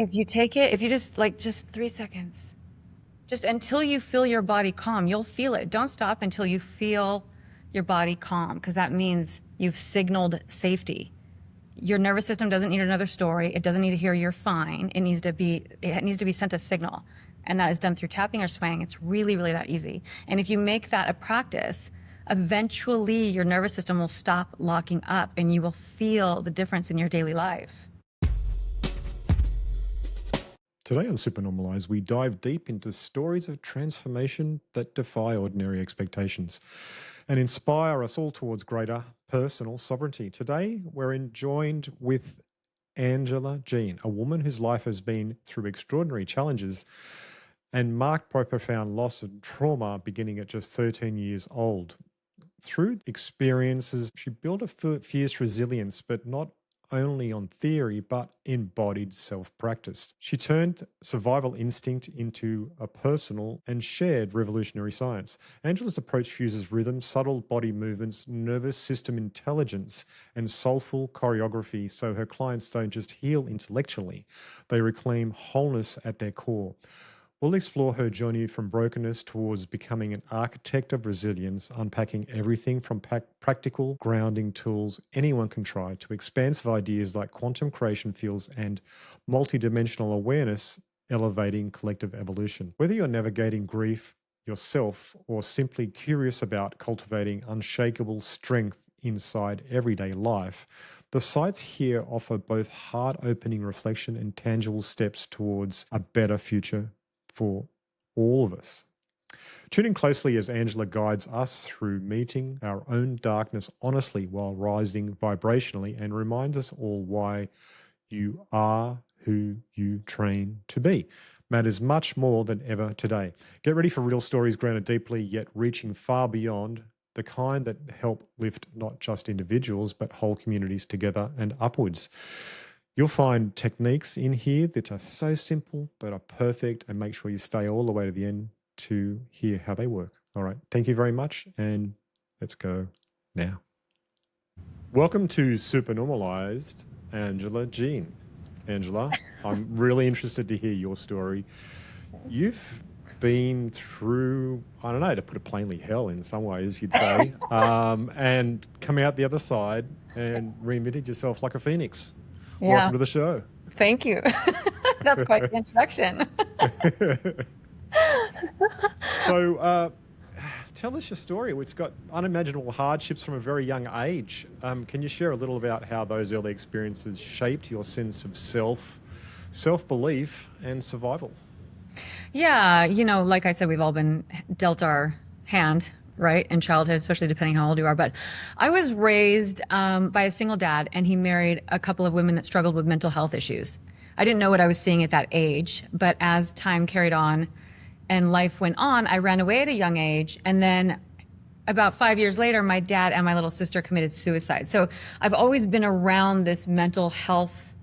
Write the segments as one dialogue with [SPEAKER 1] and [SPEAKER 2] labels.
[SPEAKER 1] If you take it, if you just 3 seconds, just until you feel your body calm, you'll feel it. Don't stop until you feel your body calm, because that means you've signaled safety. Your nervous system doesn't need another story. It doesn't need to hear you're fine. It needs to be sent a signal. And that is done through tapping or swaying. It's really, really that easy. And if you make that a practice, eventually your nervous system will stop locking up and you will feel the difference in your daily life.
[SPEAKER 2] Today on Supernormalized, we dive deep into stories of transformation that defy ordinary expectations and inspire us all towards greater personal sovereignty. Today, we're joined with Angela Jean, a woman whose life has been through extraordinary challenges and marked by profound loss and trauma beginning at just 13 years old. Through experiences, she built a fierce resilience, but not only on theory, but embodied self-practice. She turned survival instinct into a personal and shared revolutionary science. Angela's approach fuses rhythm, subtle body movements, nervous system intelligence, and soulful choreography, so her clients don't just heal intellectually, they reclaim wholeness at their core. We'll explore her journey from brokenness towards becoming an architect of resilience, unpacking everything from practical grounding tools anyone can try to expansive ideas like quantum creation fields and multidimensional awareness, elevating collective evolution. Whether you're navigating grief yourself or simply curious about cultivating unshakable strength inside everyday life, the sites here offer both heart-opening reflection and tangible steps towards a better future for all of us. Tune in closely as Angela guides us through meeting our own darkness honestly while rising vibrationally, and reminds us all why you are who you train to be matters much more than ever today. Get ready for real stories grounded deeply, yet reaching far beyond, the kind that help lift not just individuals, but whole communities together and upwards. You'll find techniques in here that are so simple but are perfect, and make sure you stay all the way to the end to hear how they work. All right. Thank you very much, and let's go now. Welcome to Supernormalized, Angela Jean. Angela, I'm really interested to hear your story. You've been through, I don't know, to put it plainly, hell in some ways, you'd say, and come out the other side and reinvented yourself like a phoenix.
[SPEAKER 1] Yeah.
[SPEAKER 2] Welcome to the show.
[SPEAKER 1] Thank you. That's quite the introduction.
[SPEAKER 2] So tell us your story. It's got unimaginable hardships from a very young age. Can you share a little about how those early experiences shaped your sense of self-belief and survival?
[SPEAKER 1] Yeah, like I said, we've all been dealt our hand, right, in childhood, especially depending how old you are. But I was raised by a single dad, and he married a couple of women that struggled with mental health issues. I didn't know what I was seeing at that age, but as time carried on and life went on, I ran away at a young age. And then about 5 years later, my dad and my little sister committed suicide. So I've always been around this mental health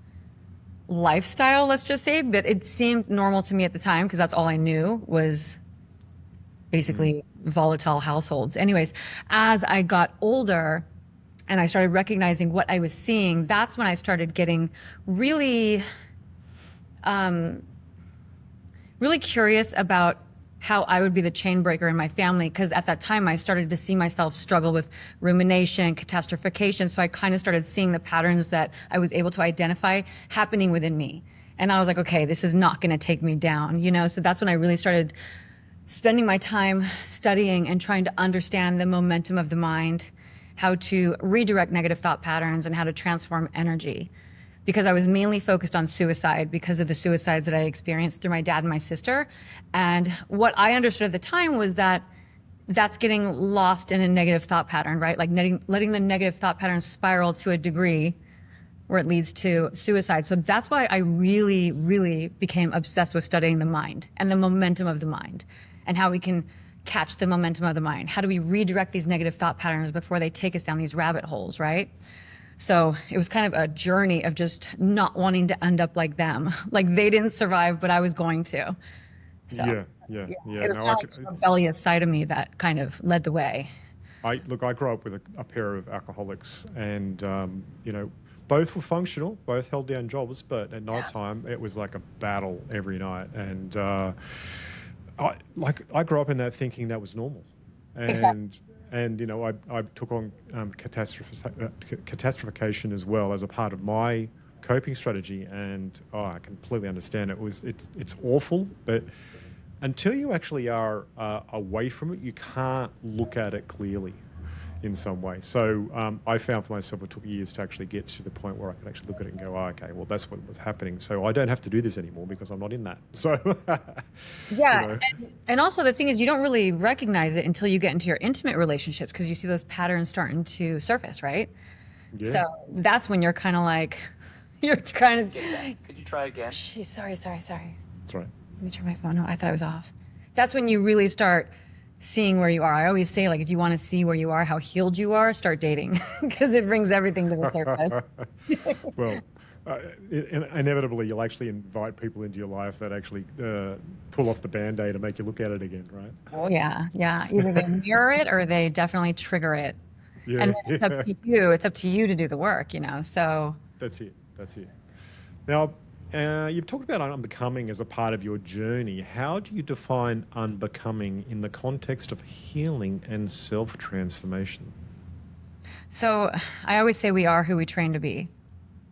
[SPEAKER 1] lifestyle, let's just say, but it seemed normal to me at the time because that's all I knew was basically volatile households. Anyways, as I got older and I started recognizing what I was seeing, that's when I started getting really, really curious about how I would be the chain breaker in my family. Because at that time I started to see myself struggle with rumination, catastrophication. So I kind of started seeing the patterns that I was able to identify happening within me. And I was like, okay, this is not going to take me down, So that's when I really started spending my time studying and trying to understand the momentum of the mind, how to redirect negative thought patterns, and how to transform energy. Because I was mainly focused on suicide because of the suicides that I experienced through my dad and my sister. And what I understood at the time was that that's getting lost in a negative thought pattern, right? Like letting the negative thought pattern spiral to a degree where it leads to suicide. So that's why I really, really became obsessed with studying the mind and the momentum of the mind, and how we can catch the momentum of the mind. How do we redirect these negative thought patterns before they take us down these rabbit holes, right? So it was kind of a journey of just not wanting to end up like them. Like they didn't survive, but I was going to. So
[SPEAKER 2] Yeah.
[SPEAKER 1] it was kind of like the rebellious side of me that kind of led the way.
[SPEAKER 2] I grew up with a pair of alcoholics, and both were functional, both held down jobs, but at night time it was like a battle every night. And I grew up in that thinking that was normal,
[SPEAKER 1] Exactly.
[SPEAKER 2] and I took on catastrophication as well as a part of my coping strategy, and I completely understand it's awful, but until you actually are away from it, you can't look at it clearly in some way. So I found for myself it took years to actually get to the point where I could actually look at it and go, oh, okay, well, that's what was happening. So I don't have to do this anymore because I'm not in that. So, you
[SPEAKER 1] Yeah.
[SPEAKER 2] know,
[SPEAKER 1] And also the thing is you don't really recognize it until you get into your intimate relationships because you see those patterns starting to surface, right?
[SPEAKER 2] yeah,
[SPEAKER 1] So that's when you're kind of like, you're kind of,
[SPEAKER 3] Could you try again?
[SPEAKER 1] sorry.
[SPEAKER 2] that's right.
[SPEAKER 1] Let me turn my phone on. I thought it was off. That's when you really start seeing where you are. I always say, like, if you want to see where you are, how healed you are, start dating because it brings everything to the surface.
[SPEAKER 2] Well, inevitably, you'll actually invite people into your life that actually pull off the Band-Aid and make you look at it again, right?
[SPEAKER 1] Oh, yeah. Yeah. Either they mirror it or they definitely trigger it. And
[SPEAKER 2] Yeah,
[SPEAKER 1] then it's up
[SPEAKER 2] yeah.
[SPEAKER 1] to you. It's up to you to do the work, you know? So,
[SPEAKER 2] That's it. That's it. Now, you've talked about unbecoming as a part of your journey. How do you define unbecoming in the context of healing and self-transformation?
[SPEAKER 1] so I always say we are who we train to be.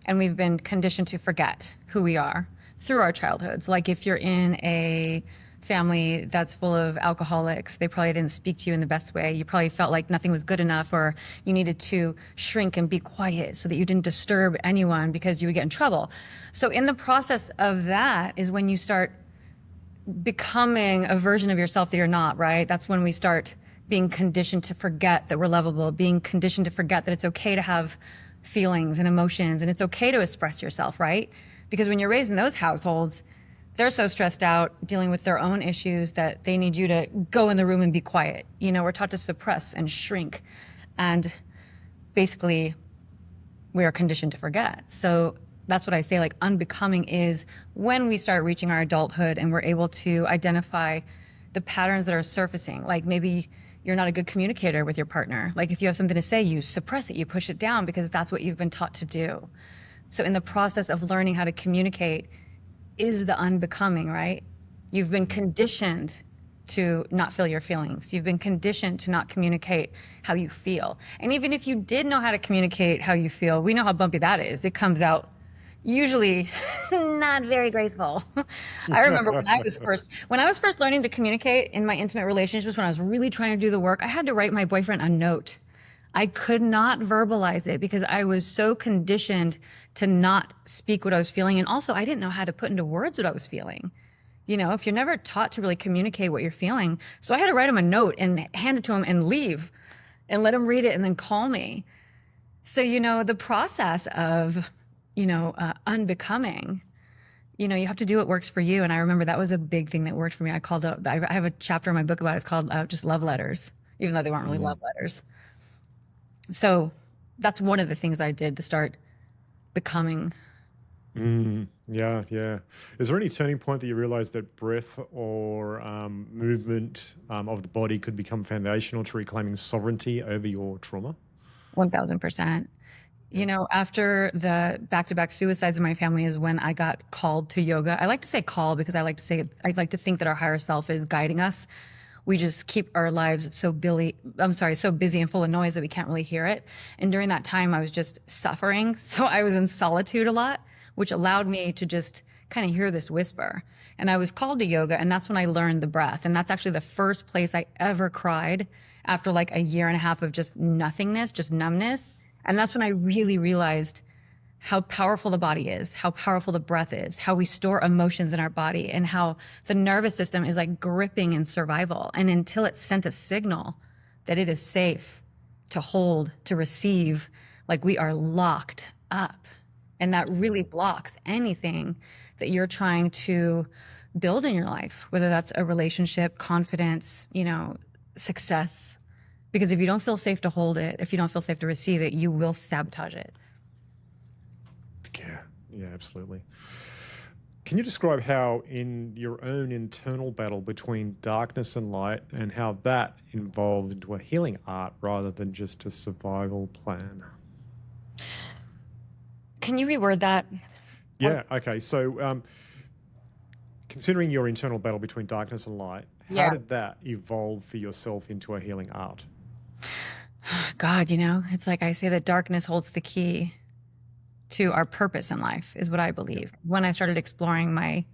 [SPEAKER 1] And we've been conditioned to forget who we are through our childhoods. Like if you're in a family that's full of alcoholics, they probably didn't speak to you in the best way. You probably felt like nothing was good enough, or you needed to shrink and be quiet so that you didn't disturb anyone because you would get in trouble. So in the process of that is when you start becoming a version of yourself that you're not, right? That's when we start being conditioned to forget that we're lovable, being conditioned to forget that it's okay to have feelings and emotions and it's okay to express yourself, right? Because when you're raised in those households, they're so stressed out dealing with their own issues that they need you to go in the room and be quiet. You know, we're taught to suppress and shrink. And basically, we are conditioned to forget. So that's what I say, like unbecoming is when we start reaching our adulthood and we're able to identify the patterns that are surfacing. Like maybe you're not a good communicator with your partner. Like if you have something to say, you suppress it, you push it down because that's what you've been taught to do. So in the process of learning how to communicate is the unbecoming, right? You've been conditioned to not feel your feelings. You've been conditioned to not communicate how you feel. And even if you did know how to communicate how you feel, we know how bumpy that is. It comes out usually not very graceful. I remember when I was first learning to communicate in my intimate relationships, when I was really trying to do the work, I had to write my boyfriend a note. I could not verbalize it because I was so conditioned to not speak what I was feeling. And also, I didn't know how to put into words what I was feeling. You know, if you're never taught to really communicate what you're feeling. So I had to write him a note and hand it to him and leave and let him read it and then call me. So, you know, the process of, unbecoming, you have to do what works for you. And I remember that was a big thing that worked for me. I have a chapter in my book about it. It's called just love letters, even though they weren't really love letters. So that's one of the things I did to start becoming.
[SPEAKER 2] Yeah, yeah. Is there any turning point that you realize that breath or movement of the body could become foundational to reclaiming sovereignty over your trauma?
[SPEAKER 1] 1000%.
[SPEAKER 2] Yeah.
[SPEAKER 1] After the back-to-back suicides in my family is when I got called to yoga. I like to say call because I like to think that our higher self is guiding us. We just keep our lives so busy and full of noise that we can't really hear it. And during that time, I was just suffering. So I was in solitude a lot, which allowed me to just kind of hear this whisper. And I was called to yoga, and that's when I learned the breath. And that's actually the first place I ever cried after like a year and a half of just nothingness, just numbness. And that's when I really realized how powerful the body is, how powerful the breath is, how we store emotions in our body, and how the nervous system is like gripping in survival. And until it sent a signal that it is safe to hold, to receive, like we are locked up. And that really blocks anything that you're trying to build in your life, whether that's a relationship, confidence, success. Because if you don't feel safe to hold it, if you don't feel safe to receive it, you will sabotage it.
[SPEAKER 2] Yeah, yeah, absolutely. Can you describe how in your own internal battle between darkness and light and how that evolved into a healing art rather than just a survival plan?
[SPEAKER 1] Can you reword that?
[SPEAKER 2] Yeah. Okay. So, considering your internal battle between darkness and light, how
[SPEAKER 1] Yeah.
[SPEAKER 2] did that evolve for yourself into a healing art?
[SPEAKER 1] God, you know, it's like I say that darkness holds the key to our purpose in life, is what I
[SPEAKER 2] Yeah.
[SPEAKER 1] believe. When I started exploring my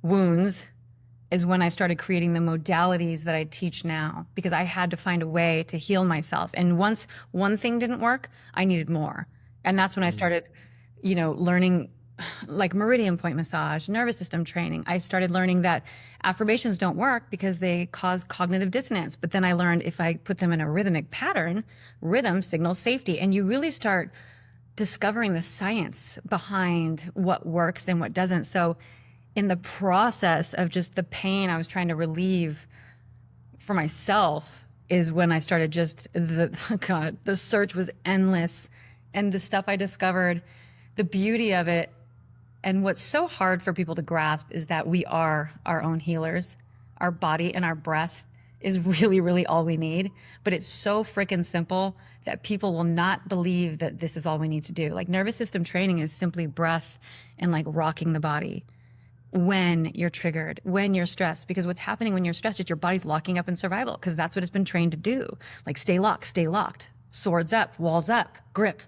[SPEAKER 1] wounds, is when I started creating the modalities that I teach now, because I had to find a way to heal myself. And once one thing didn't work, I needed more. And that's when I
[SPEAKER 2] Mm.
[SPEAKER 1] started, learning like meridian point massage, nervous system training. I started learning that affirmations don't work because they cause cognitive dissonance. But then I learned if I put them in a rhythmic pattern, rhythm signals safety. And you really start discovering the science behind what works and what doesn't. So in the process of just the pain I was trying to relieve for myself is when I started the search was endless. And the stuff I discovered, the beauty of it, and what's so hard for people to grasp is that we are our own healers. Our body and our breath is really, really all we need. But it's so freaking simple that people will not believe that this is all we need to do. Like nervous system training is simply breath and like rocking the body when you're triggered, when you're stressed, because what's happening when you're stressed is your body's locking up in survival because that's what it's been trained to do. Like stay locked, swords up, walls up, grip.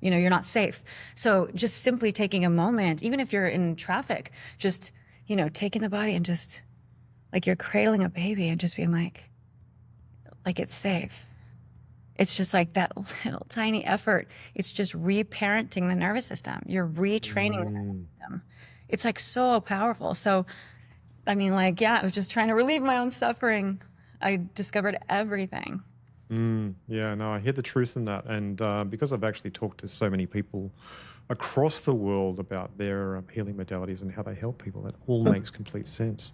[SPEAKER 1] You're not safe. So just simply taking a moment, even if you're in traffic, just, taking the body and just like you're cradling a baby and just being like it's safe. It's just like that little tiny effort. It's just reparenting the nervous system. You're retraining the nervous system. It's like so powerful. So, I mean, I was just trying to relieve my own suffering. I discovered everything.
[SPEAKER 2] Yeah, no, I hear the truth in that. And because I've actually talked to so many people across the world about their healing modalities and how they help people, that all makes complete sense.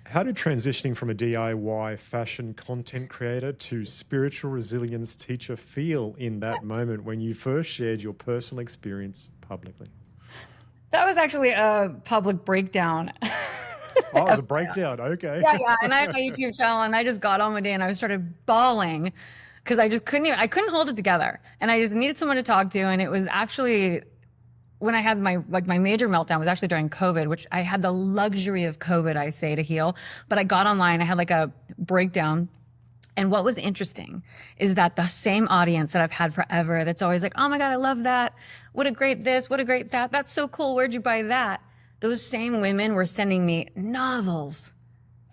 [SPEAKER 2] How did transitioning from a DIY fashion content creator to spiritual resilience teacher feel in that moment when you first shared your personal experience publicly?
[SPEAKER 1] That was actually a public breakdown.
[SPEAKER 2] Oh, it was a breakdown. Okay.
[SPEAKER 1] Yeah. And I had my YouTube channel and I just got on one day and I started bawling because I just I couldn't hold it together. And I just needed someone to talk to. And it was actually when I had my major meltdown was actually during COVID, which I had the luxury of COVID, I say, to heal. But I got online, I had like a breakdown. And what was interesting is that the same audience that I've had forever, that's always like, oh my God, I love that. What a great this, what a great that. That's so cool. Where'd you buy that? Those same women were sending me novels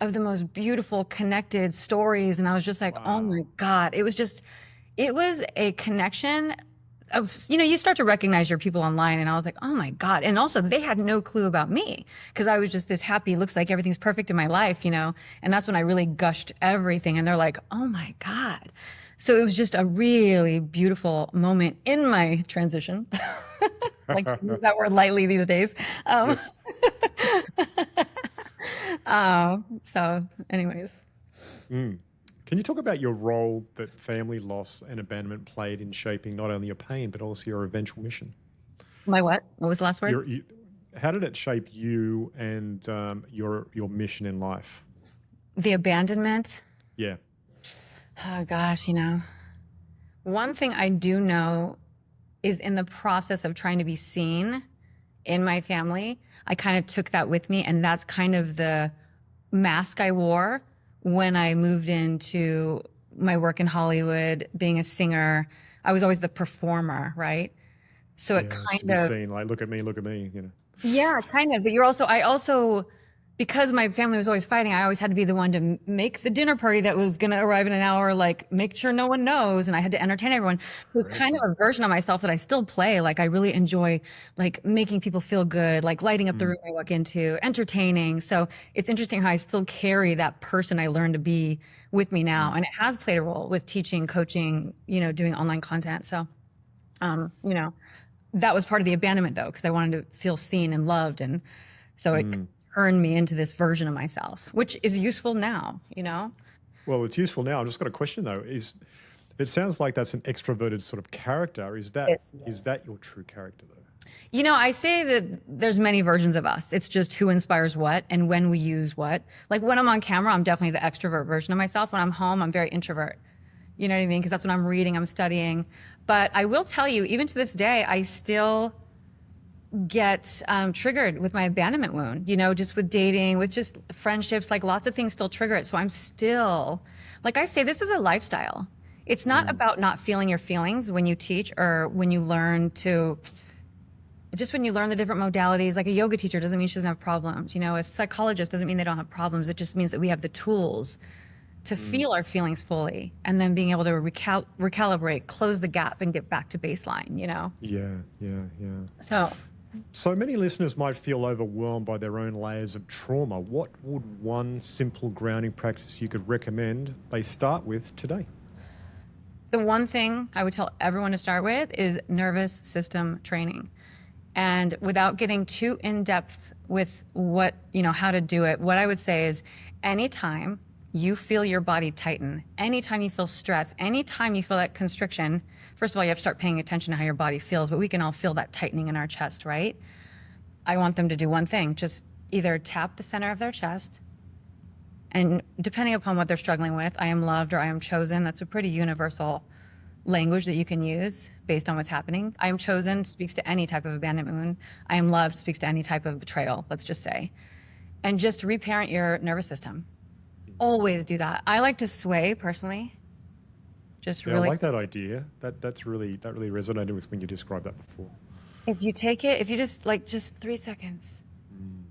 [SPEAKER 1] of the most beautiful connected stories. And I was just like, oh
[SPEAKER 2] Wow.
[SPEAKER 1] my God. It was a connection of, you start to recognize your people online. And I was like, oh my God. And also they had no clue about me because I was just this happy, looks like everything's perfect in my life, and that's when I really gushed everything. And they're like, oh my God. So it was just a really beautiful moment in my transition. Like to use that word lightly these days.
[SPEAKER 2] Yes.
[SPEAKER 1] So anyways.
[SPEAKER 2] Mm. Can you talk about your role that family loss and abandonment played in shaping not only your pain, but also your eventual mission?
[SPEAKER 1] My what? What was the last word?
[SPEAKER 2] How did it shape you and your mission in life?
[SPEAKER 1] The abandonment.
[SPEAKER 2] Yeah.
[SPEAKER 1] Oh gosh, one thing I do know is in the process of trying to be seen in my family, I kind of took that with me. And that's kind of the mask I wore when I moved into my work in Hollywood, being a singer. I was always the performer, right? So it
[SPEAKER 2] Yeah. To
[SPEAKER 1] kind
[SPEAKER 2] be
[SPEAKER 1] of,
[SPEAKER 2] seen, like, look at me, look at me,
[SPEAKER 1] yeah, kind of. But I also, because my family was always fighting, I always had to be the one to make the dinner party that was going to arrive in an hour, like make sure no one knows. And I had to entertain everyone. So it's kind of
[SPEAKER 2] Pressure.
[SPEAKER 1] a version of myself that I still play. Like I really enjoy like making people feel good, like lighting up the
[SPEAKER 2] Mm,
[SPEAKER 1] room I walk into, entertaining. So it's interesting how I still carry that person I learned to be with me now.
[SPEAKER 2] mm,
[SPEAKER 1] And it has played a role with teaching, coaching, doing online content. So, um, you know, that was part of the abandonment though, because I wanted to feel seen and loved. And so it
[SPEAKER 2] mm.
[SPEAKER 1] turned me into this version of myself, which is useful now.
[SPEAKER 2] Well, it's useful now. I've just got a question though. It sounds like that's an extroverted sort of character. Is that
[SPEAKER 1] It's,
[SPEAKER 2] is that your true character though?
[SPEAKER 1] I say that there's many versions of us. It's just who inspires what and when we use what. Like when I'm on camera, I'm definitely the extrovert version of myself. When I'm home, I'm very introvert. You know what I mean? Because that's what I'm reading, I'm studying. But I will tell you, even to this day, I still get triggered with my abandonment wound, just with dating, with just friendships, like lots of things still trigger it. So I'm still, like I say, this is a lifestyle. It's not about not feeling your feelings when you teach or when you learn to, just when you learn the different modalities. Like a yoga teacher doesn't mean she doesn't have problems. A psychologist doesn't mean they don't have problems. It just means that we have the tools to feel our feelings fully and then being able to recalibrate, close the gap and get back to baseline,
[SPEAKER 2] Yeah.
[SPEAKER 1] So
[SPEAKER 2] So many listeners might feel overwhelmed by their own layers of trauma. What would one simple grounding practice you could recommend they start with today?
[SPEAKER 1] the one thing I would tell everyone to start with is nervous system training. And without getting too in depth with how to do it, what I would say is anytime you feel your body tighten, anytime you feel stress, anytime you feel that constriction, first of all, you have to start paying attention to how your body feels, but we can all feel that tightening in our chest, right? I want them to do one thing, just either tap the center of their chest, and depending upon what they're struggling with, I am loved or I am chosen, that's a pretty universal language that you can use based on what's happening. I am chosen speaks to any type of abandonment wound. I am loved speaks to any type of betrayal, let's just say. And just reparent your nervous system. Always do that. I like to sway personally. Just
[SPEAKER 2] Yeah,
[SPEAKER 1] really.
[SPEAKER 2] I like that idea. That really resonated with when you described that before.
[SPEAKER 1] If you take it, if you just 3 seconds,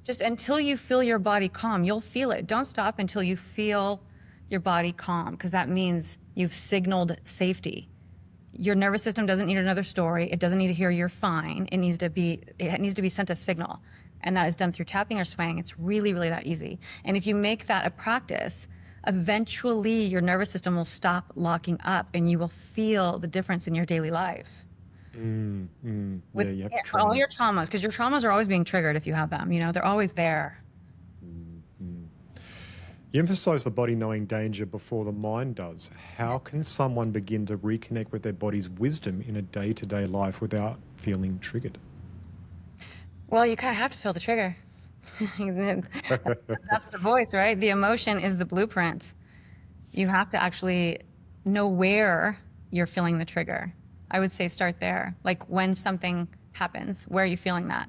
[SPEAKER 1] just until you feel your body calm, you'll feel it. Don't stop until you feel your body calm, because that means you've signaled safety. Your nervous system doesn't need another story. It doesn't need to hear you're fine. It needs to be sent a signal. And that is done through tapping or swaying. It's really, really that easy. And if you make that a practice, eventually your nervous system will stop locking up and you will feel the difference in your daily life. With
[SPEAKER 2] You have to train
[SPEAKER 1] all
[SPEAKER 2] it.
[SPEAKER 1] your traumas, because your traumas are always being triggered if you have them. They're always there.
[SPEAKER 2] You emphasize the body knowing danger before the mind does. How can someone begin to reconnect with their body's wisdom in a day-to-day life without feeling triggered?
[SPEAKER 1] Well, you kind of have to feel the trigger. That's the voice, right? The emotion is the blueprint. You have to actually know where you're feeling the trigger. I would say start there. Like when something happens, where are you feeling that?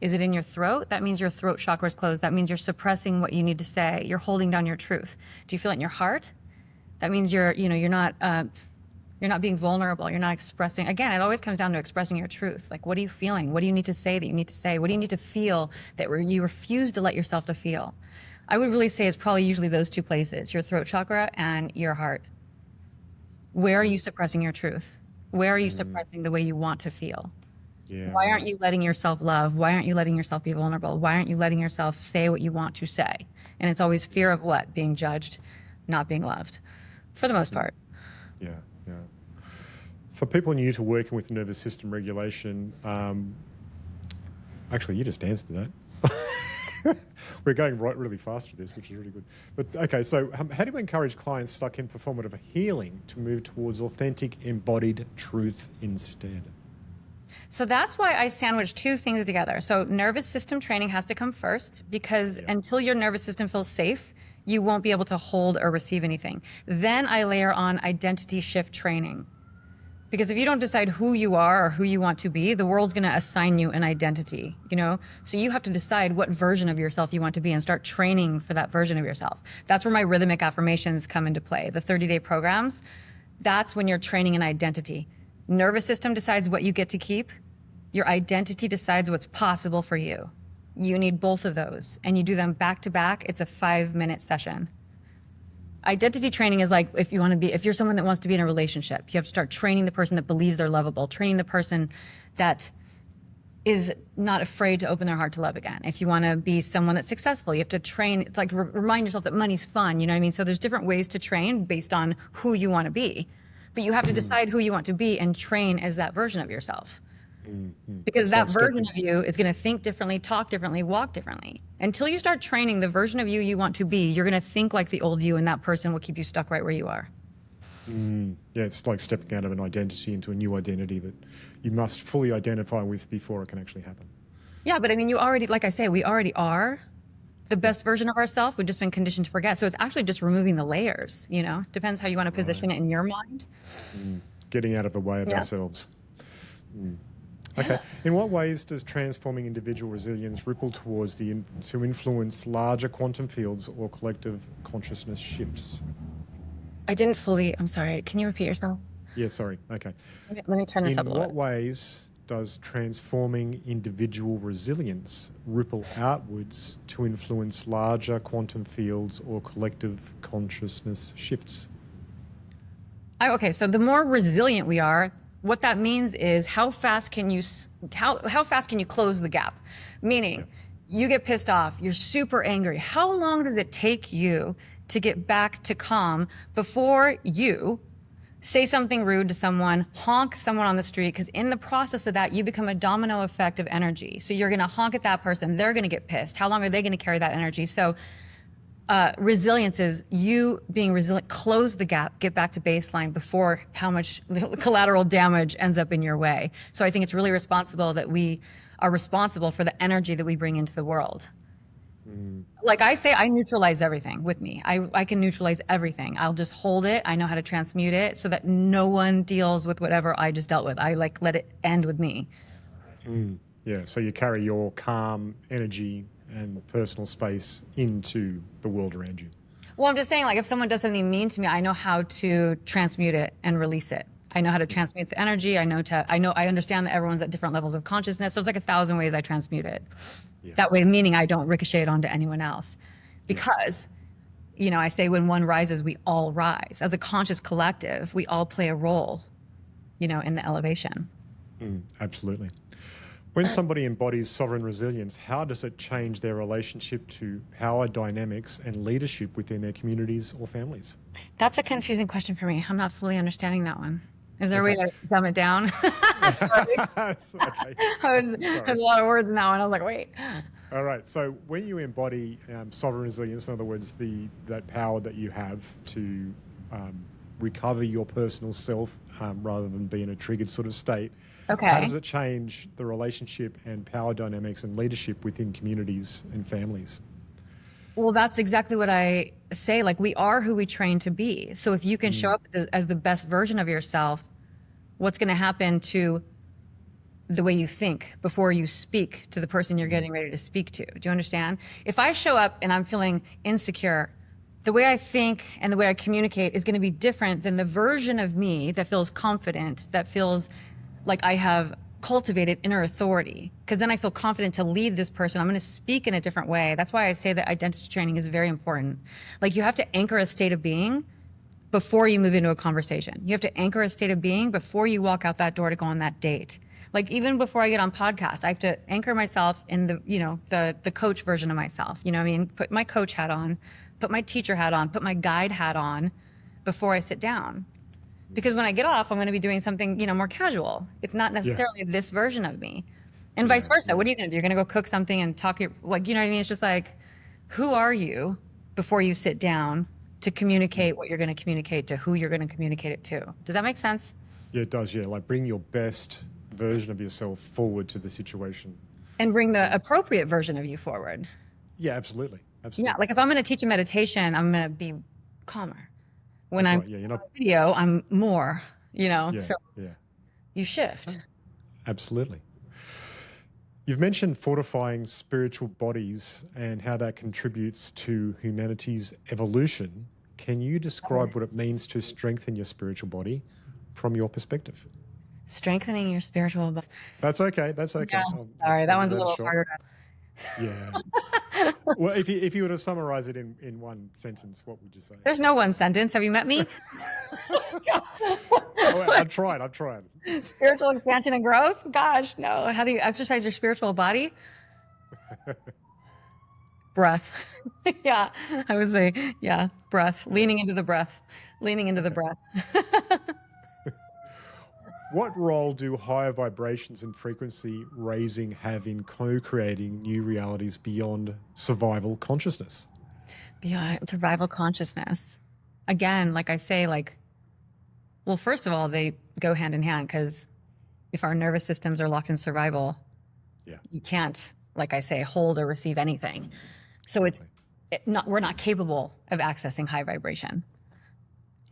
[SPEAKER 1] Is it in your throat? That means your throat chakra is closed. That means you're suppressing what you need to say. You're holding down your truth. Do you feel it in your heart? That means you're not being vulnerable. You're not expressing. Again, it always comes down to expressing your truth. Like, what are you feeling? What do you need to say that you need to say? What do you need to feel that you refuse to let yourself to feel? I would really say it's probably usually those two places, your throat chakra and your heart. Where are you suppressing your truth? Where are you suppressing the way you want to feel?
[SPEAKER 2] Yeah.
[SPEAKER 1] Why aren't you letting yourself love? Why aren't you letting yourself be vulnerable? Why aren't you letting yourself say what you want to say? And it's always fear of what? Being judged, not being loved, for the most part.
[SPEAKER 2] Yeah. For people new to working with nervous system regulation, actually, you just answered that. We're going really fast with this, which is really good. But okay, so how do you encourage clients stuck in performative healing to move towards authentic, embodied truth instead?
[SPEAKER 1] So that's why I sandwich two things together. So nervous system training has to come first, because until your nervous system feels safe, you won't be able to hold or receive anything. Then I layer on identity shift training. Because if you don't decide who you are or who you want to be, the world's going to assign you an identity, So you have to decide what version of yourself you want to be and start training for that version of yourself. That's where my rhythmic affirmations come into play. The 30-day programs, that's when you're training an identity. Nervous system decides what you get to keep. Your identity decides what's possible for you. You need both of those, and you do them back to back. It's a 5-minute session. Identity training is like if you're someone that wants to be in a relationship, you have to start training the person that believes they're lovable, training the person that is not afraid to open their heart to love again. If you want to be someone that's successful, you have to train. It's like remind yourself that money's fun. You know what I mean? So there's different ways to train based on who you want to be. But you have to decide who you want to be and train as that version of yourself. Because that version of you is going to think differently, talk differently, walk differently. Until you start training the version of you want to be, you're going to think like the old you, and that person will keep you stuck right where you are.
[SPEAKER 2] Yeah, it's like stepping out of an identity into a new identity that you must fully identify with before it can actually happen.
[SPEAKER 1] Yeah, but I mean, you already, like I say, we already are the best version of ourselves. We've just been conditioned to forget. So it's actually just removing the layers, depends how you want to position it in your mind.
[SPEAKER 2] Getting out of the way of ourselves. Okay. In what ways does transforming individual resilience ripple towards to influence larger quantum fields or collective consciousness shifts?
[SPEAKER 1] I'm sorry. Can you repeat yourself?
[SPEAKER 2] Yeah, sorry. Okay.
[SPEAKER 1] Let me turn this up a
[SPEAKER 2] In
[SPEAKER 1] little
[SPEAKER 2] what
[SPEAKER 1] bit.
[SPEAKER 2] ways does transforming individual resilience ripple outwards to influence larger quantum fields or collective consciousness shifts?
[SPEAKER 1] Okay, so the more resilient we are, what that means is how fast can you close the gap? Meaning, you get pissed off, you're super angry. How long does it take you to get back to calm before you say something rude to someone, honk someone on the street? Because in the process of that, you become a domino effect of energy. So you're going to honk at that person, they're going to get pissed. How long are they going to carry that energy? So resilience is you being resilient, close the gap, get back to baseline before how much collateral damage ends up in your way. So I think it's really responsible that we are responsible for the energy that we bring into the world. Like I say, I neutralize everything with me. I can neutralize everything. I'll just hold it. I know how to transmute it so that no one deals with whatever I just dealt with. I let it end with me.
[SPEAKER 2] Yeah, so you carry your calm energy and personal space into the world around you.
[SPEAKER 1] Well, I'm just saying, like, if someone does something mean to me, I know how to transmute it and release it. I know how to transmute the energy. I understand that everyone's at different levels of consciousness. So it's like 1,000 ways I transmute it.
[SPEAKER 2] Yeah.
[SPEAKER 1] That way, meaning I don't ricochet it onto anyone else. Because, I say when one rises, we all rise. As a conscious collective, we all play a role, in the elevation.
[SPEAKER 2] Absolutely. When somebody embodies sovereign resilience, how does it change their relationship to power dynamics and leadership within their communities or families?
[SPEAKER 1] That's a confusing question for me. I'm not fully understanding that one. Is there a way to dumb it down? Sorry.
[SPEAKER 2] Okay.
[SPEAKER 1] There's a lot of words in that one. I was like, wait.
[SPEAKER 2] All right. So when you embody sovereign resilience, in other words, that power that you have to recover your personal self rather than be in a triggered sort of state,
[SPEAKER 1] Okay.
[SPEAKER 2] how does it change the relationship and power dynamics and leadership within communities and families?
[SPEAKER 1] Well, that's exactly what I say. Like, we are who we train to be. So if you can show up as the best version of yourself, what's going to happen to the way you think before you speak to the person you're getting ready to speak to? Do you understand? If I show up and I'm feeling insecure, the way I think and the way I communicate is going to be different than the version of me that feels confident, that feels like I have cultivated inner authority, because then I feel confident to lead this person. I'm going to speak in a different way. That's why I say that identity training is very important. Like, you have to anchor a state of being before you move into a conversation. You have to anchor a state of being before you walk out that door to go on that date. Like, even before I get on podcast, I have to anchor myself in the coach version of myself. You know what I mean? Put my coach hat on, put my teacher hat on, put my guide hat on before I sit down. Because when I get off, I'm going to be doing something, more casual. It's not necessarily this version of me. And vice versa. What are you going to do? You're going to go cook something and talk, you know what I mean? It's just like, who are you before you sit down to communicate what you're going to communicate to who you're going to communicate it to? Does that make sense?
[SPEAKER 2] Yeah, it does. Yeah, like bring your best version of yourself forward to the situation.
[SPEAKER 1] And bring the appropriate version of you forward.
[SPEAKER 2] Yeah, absolutely. Absolutely.
[SPEAKER 1] Yeah, like if I'm going to teach a meditation, I'm going to be calmer. When
[SPEAKER 2] That's
[SPEAKER 1] I'm
[SPEAKER 2] right. Yeah, you're not.
[SPEAKER 1] on video, I'm more,
[SPEAKER 2] Yeah,
[SPEAKER 1] so
[SPEAKER 2] yeah.
[SPEAKER 1] you shift.
[SPEAKER 2] Absolutely. You've mentioned fortifying spiritual bodies and how that contributes to humanity's evolution. Can you describe what it means to strengthen your spiritual body from your perspective?
[SPEAKER 1] Strengthening your spiritual body.
[SPEAKER 2] That's okay. That's okay.
[SPEAKER 1] Yeah. Sorry, that one's a little harder.
[SPEAKER 2] Yeah. Well, if you were to summarize it in one sentence, what would you say?
[SPEAKER 1] There's no one sentence. Have you met me?
[SPEAKER 2] I've tried.
[SPEAKER 1] Spiritual expansion and growth? Gosh, no. How do you exercise your spiritual body? Breath. Yeah, I would say, breath. Leaning into the breath.
[SPEAKER 2] What role do higher vibrations and frequency raising have in co-creating new realities beyond survival consciousness?
[SPEAKER 1] Beyond survival consciousness. Again, like I say, well, first of all, they go hand in hand, because if our nervous systems are locked in survival, you can't, like I say, hold or receive anything. So
[SPEAKER 2] Exactly.
[SPEAKER 1] we're not capable of accessing high vibration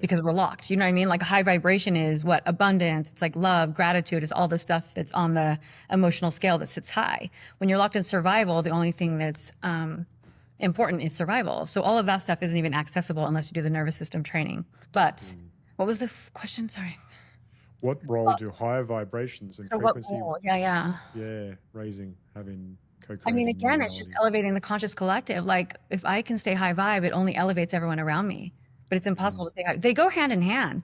[SPEAKER 1] because we're locked. You know what I mean? Like high vibration is what? Abundance. It's like love, gratitude, is all the stuff that's on the emotional scale that sits high. When you're locked in survival, the only thing that's important is survival. So all of that stuff isn't even accessible unless you do the nervous system training. But what was the question? Sorry.
[SPEAKER 2] What role do higher vibrations and
[SPEAKER 1] So what
[SPEAKER 2] frequency,
[SPEAKER 1] goal? Yeah.
[SPEAKER 2] raising, having
[SPEAKER 1] I mean,
[SPEAKER 2] co-creating new
[SPEAKER 1] again, it's just
[SPEAKER 2] realities?
[SPEAKER 1] elevating the conscious collective. Like if I can stay high vibe, it only elevates everyone around me. But it's impossible to stay high. They go hand in hand.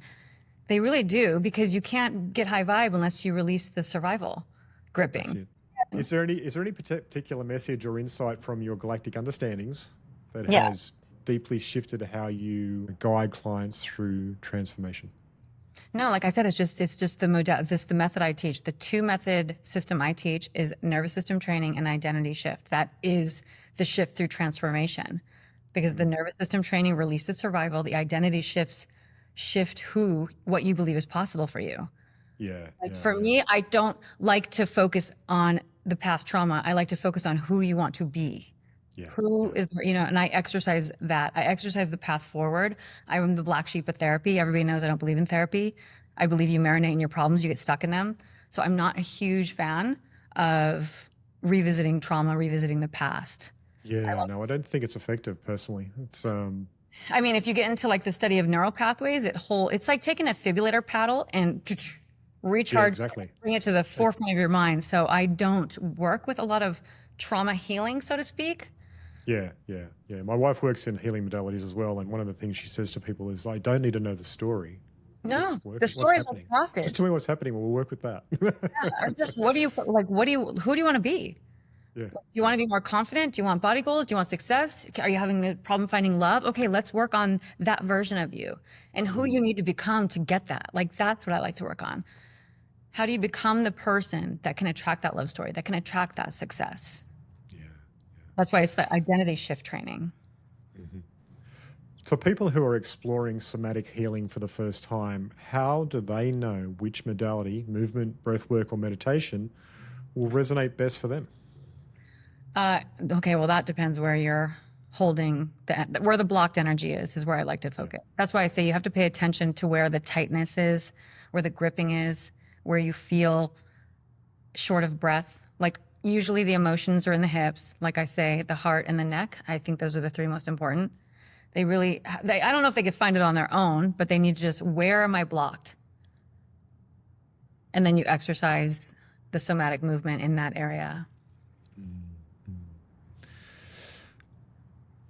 [SPEAKER 1] They really do, because you can't get high vibe unless you release the survival
[SPEAKER 2] That's
[SPEAKER 1] gripping.
[SPEAKER 2] it. Is there any particular message or insight from your galactic understandings that
[SPEAKER 1] Yeah.
[SPEAKER 2] has deeply shifted how you guide clients through transformation?
[SPEAKER 1] No, like I said, it's just the method I teach. The two method system I teach is nervous system training and identity shift. That is the shift through transformation, because the nervous system training releases survival. The identity shift what you believe is possible for you.
[SPEAKER 2] Yeah,
[SPEAKER 1] Like
[SPEAKER 2] yeah,
[SPEAKER 1] for
[SPEAKER 2] yeah,
[SPEAKER 1] me, I don't like to focus on the past trauma. I like to focus on who you want to be.
[SPEAKER 2] yeah,
[SPEAKER 1] Who
[SPEAKER 2] yeah.
[SPEAKER 1] is, and I exercise that. I exercise the path forward. I'm the black sheep of therapy. Everybody knows I don't believe in therapy. I believe you marinate in your problems, you get stuck in them. So I'm not a huge fan of revisiting trauma, revisiting the past.
[SPEAKER 2] Yeah, no, I don't think it's effective personally.
[SPEAKER 1] I mean, if you get into like the study of neural pathways, it's like taking a defibrillator paddle and
[SPEAKER 2] Yeah,
[SPEAKER 1] recharge,
[SPEAKER 2] exactly.
[SPEAKER 1] bring it to the
[SPEAKER 2] It-
[SPEAKER 1] forefront of your mind. So I don't work with a lot of trauma healing, so to speak.
[SPEAKER 2] yeah, yeah, yeah. My wife works in healing modalities as well, and one of the things she says to people is, "I don't need to know the story.
[SPEAKER 1] No,
[SPEAKER 2] What's
[SPEAKER 1] the
[SPEAKER 2] working? What's
[SPEAKER 1] story holds
[SPEAKER 2] happening? Just
[SPEAKER 1] hostage.
[SPEAKER 2] tell me what's happening. We'll work with that."
[SPEAKER 1] Or just what do you like? Who do you want to be?
[SPEAKER 2] Yeah,
[SPEAKER 1] Do you
[SPEAKER 2] yeah.
[SPEAKER 1] want to be more confident? Do you want body goals? Do you want success? Are you having a problem finding love? Okay, let's work on that version of you and who you need to become to get that. Like, that's what I like to work on. How do you become the person that can attract that love story, that can attract that success?
[SPEAKER 2] Yeah.
[SPEAKER 1] That's why it's the identity shift training.
[SPEAKER 2] For people who are exploring somatic healing for the first time, how do they know which modality, movement, breathwork, or meditation, will resonate best for them?
[SPEAKER 1] Okay, well, that depends where you're holding where the blocked energy is where I like to
[SPEAKER 2] Yeah.
[SPEAKER 1] focus. That's why I say you have to pay attention to where the tightness is, where the gripping is, where you feel short of breath. Like usually the emotions are in the hips, like I say, the heart and the neck. I think those are the three most important. I don't know if they could find it on their own, but they need to just, where am I blocked? And then you exercise the somatic movement in that area.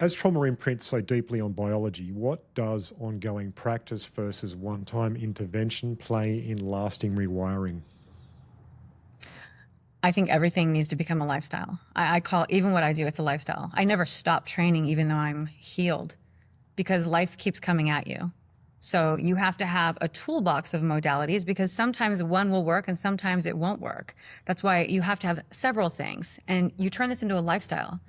[SPEAKER 2] As trauma imprints so deeply on biology, what does ongoing practice versus one-time intervention play in lasting rewiring?
[SPEAKER 1] I think everything needs to become a lifestyle. I call even what I do, it's a lifestyle. I never stop training even though I'm healed, because life keeps coming at you. So you have to have a toolbox of modalities, because sometimes one will work and sometimes it won't work. That's why you have to have several things, and you turn this into a lifestyle.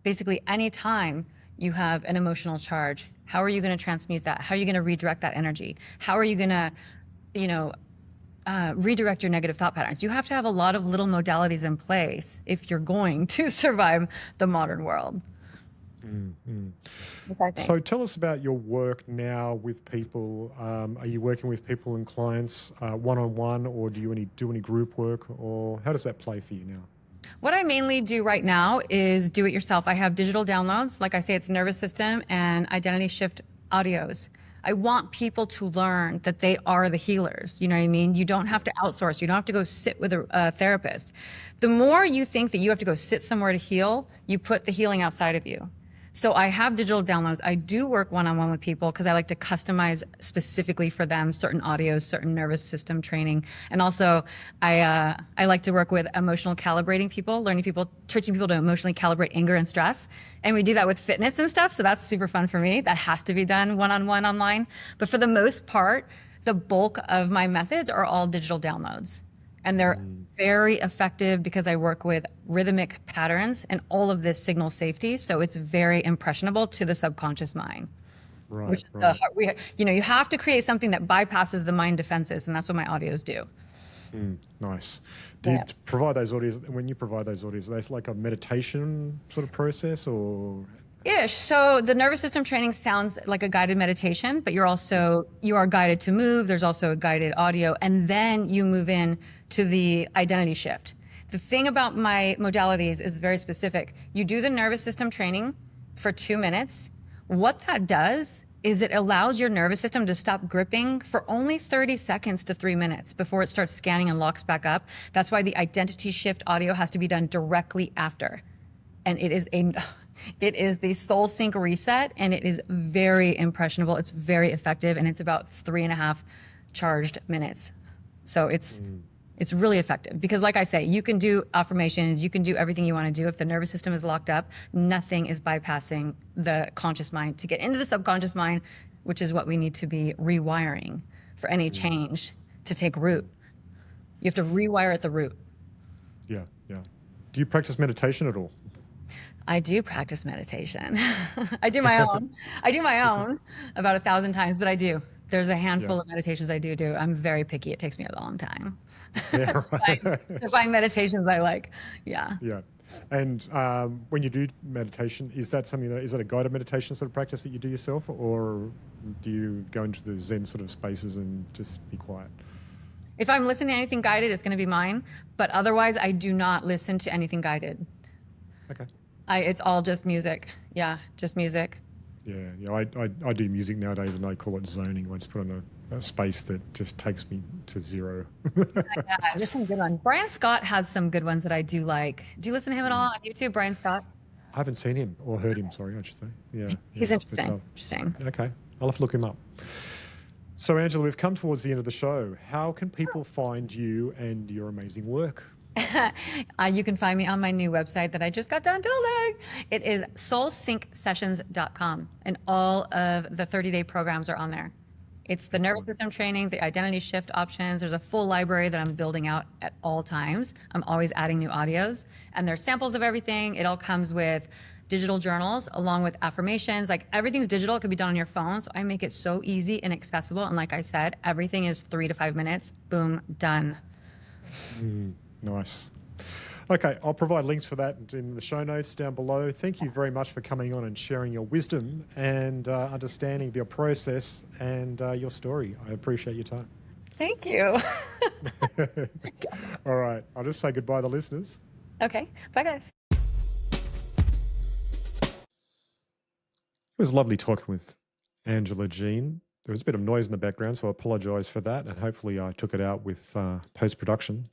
[SPEAKER 1] Basically, anytime you have an emotional charge, how are you going to transmute that? How are you going to redirect that energy? How are you going to, you know, redirect your negative thought patterns? You have to have a lot of little modalities in place if you're going to survive the modern world. Yes, I think.
[SPEAKER 2] So tell us about your work now with people. Are you working with people and clients one-on-one, or do you do any group work, or how does that play for you now?
[SPEAKER 1] What I mainly do right now is do it yourself. I have digital downloads. Like I say, it's nervous system and identity shift audios. I want people to learn that they are the healers. You know what I mean? You don't have to outsource. You don't have to go sit with a therapist. The more you think that you have to go sit somewhere to heal, you put the healing outside of you. So I have digital downloads. I do work one-on-one with people because I like to customize specifically for them certain audios, certain nervous system training. And also I like to work with emotional calibrating people, teaching people to emotionally calibrate anger and stress. And we do that with fitness and stuff. So that's super fun for me. That has to be done one-on-one online. But for the most part, the bulk of my methods are all digital downloads. And they're very effective because I work with rhythmic patterns, and all of this signals safety. So it's very impressionable to the subconscious mind.
[SPEAKER 2] Right,
[SPEAKER 1] Which is
[SPEAKER 2] right.
[SPEAKER 1] you have to create something that bypasses the mind defenses, and that's what my audios do.
[SPEAKER 2] Nice. Do you provide those audios? When you provide those audios, are they like a meditation sort of process, or
[SPEAKER 1] Ish. So the nervous system training sounds like a guided meditation, but you are guided to move. There's also a guided audio, and then you move in to the identity shift. The thing about my modalities is very specific. You do the nervous system training for 2 minutes. What that does is it allows your nervous system to stop gripping for only 30 seconds to 3 minutes before it starts scanning and locks back up. That's why the identity shift audio has to be done directly after. And it is the soul sync reset, and it is very impressionable. It's very effective, and it's about 3.5 charged minutes. So it's really effective because, like I say, you can do affirmations, you can do everything you want to do. If the nervous system is locked up, nothing is bypassing the conscious mind to get into the subconscious mind, which is what we need to be rewiring for any change to take root. You have to rewire at the root.
[SPEAKER 2] Yeah, yeah. Do you practice meditation at all?
[SPEAKER 1] I do practice meditation. I do my own. I do my own about 1,000 times, but I do. There's a handful of meditations I do. I'm very picky. It takes me a long time
[SPEAKER 2] Yeah, right.
[SPEAKER 1] to find meditations I like. Yeah.
[SPEAKER 2] Yeah. And when you do meditation, is that a guided meditation sort of practice that you do yourself, or do you go into the Zen sort of spaces and just be quiet?
[SPEAKER 1] If I'm listening to anything guided, it's going to be mine. But otherwise, I do not listen to anything guided.
[SPEAKER 2] Okay.
[SPEAKER 1] It's all just music. Yeah, just music.
[SPEAKER 2] Yeah, yeah. I do music nowadays, and I call it zoning. I just put on a space that just takes me to zero.
[SPEAKER 1] Yeah, there's some good ones. Brian Scott has some good ones that I do like. Do you listen to him at all on YouTube, Brian Scott?
[SPEAKER 2] I haven't seen him or heard him. Sorry, I should say. Yeah,
[SPEAKER 1] He's
[SPEAKER 2] yeah,
[SPEAKER 1] interesting.
[SPEAKER 2] but,
[SPEAKER 1] Interesting.
[SPEAKER 2] okay, I'll have to look him up. So, Angela, we've come towards the end of the show. How can people find you and your amazing work?
[SPEAKER 1] You can find me on my new website that I just got done building. It is soulsyncsessions.com, and all of the 30-day programs are on there. It's the nervous system training, the identity shift options. There's a full library that I'm building out at all times. I'm always adding new audios, and there's samples of everything. It all comes with digital journals along with affirmations. Like, everything's digital. It can be done on your phone. So I make it so easy and accessible. And like I said, everything is 3 to 5 minutes. Boom, done.
[SPEAKER 2] Nice. Okay, I'll provide links for that in the show notes down below. Thank you very much for coming on and sharing your wisdom and understanding your process and your story. I appreciate your time.
[SPEAKER 1] Thank you.
[SPEAKER 2] All right, I'll just say goodbye to the listeners.
[SPEAKER 1] Okay, bye guys.
[SPEAKER 2] It was lovely talking with Angela Jean. There was a bit of noise in the background, so I apologise for that, and hopefully I took it out with post-production.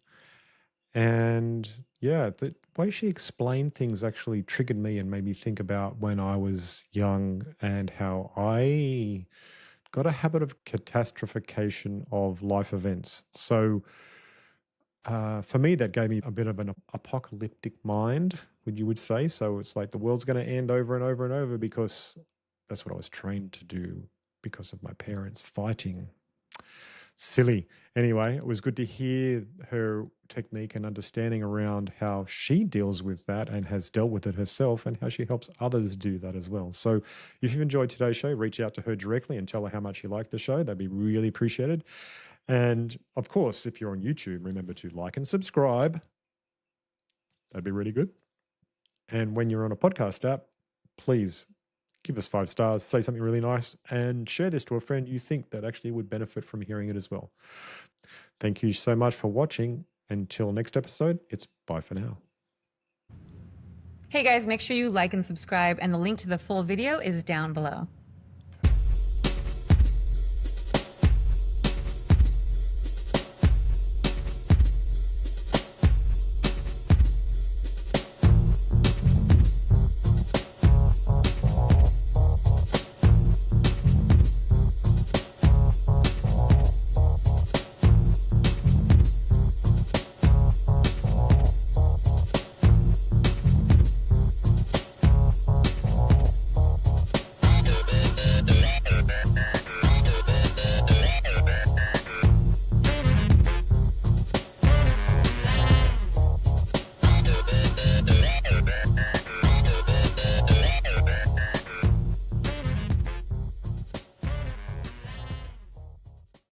[SPEAKER 2] And yeah, the way she explained things actually triggered me and made me think about when I was young and how I got a habit of catastrophification of life events. So for me, that gave me a bit of an apocalyptic mind, you would say. So it's like the world's going to end over and over and over because that's what I was trained to do because of my parents fighting. Silly. Anyway, it was good to hear her technique and understanding around how she deals with that and has dealt with it herself and how she helps others do that as well. So if you've enjoyed today's show, reach out to her directly and tell her how much you like the show. That'd be really appreciated. And of course, if you're on YouTube, remember to like and subscribe. That'd be really good. And when you're on a podcast app, please give us 5 stars, say something really nice, and share this to a friend you think that actually would benefit from hearing it as well. Thank you so much for watching. Until next episode, it's bye for now.
[SPEAKER 1] Hey guys, make sure you like and subscribe, and the link to the full video is down below.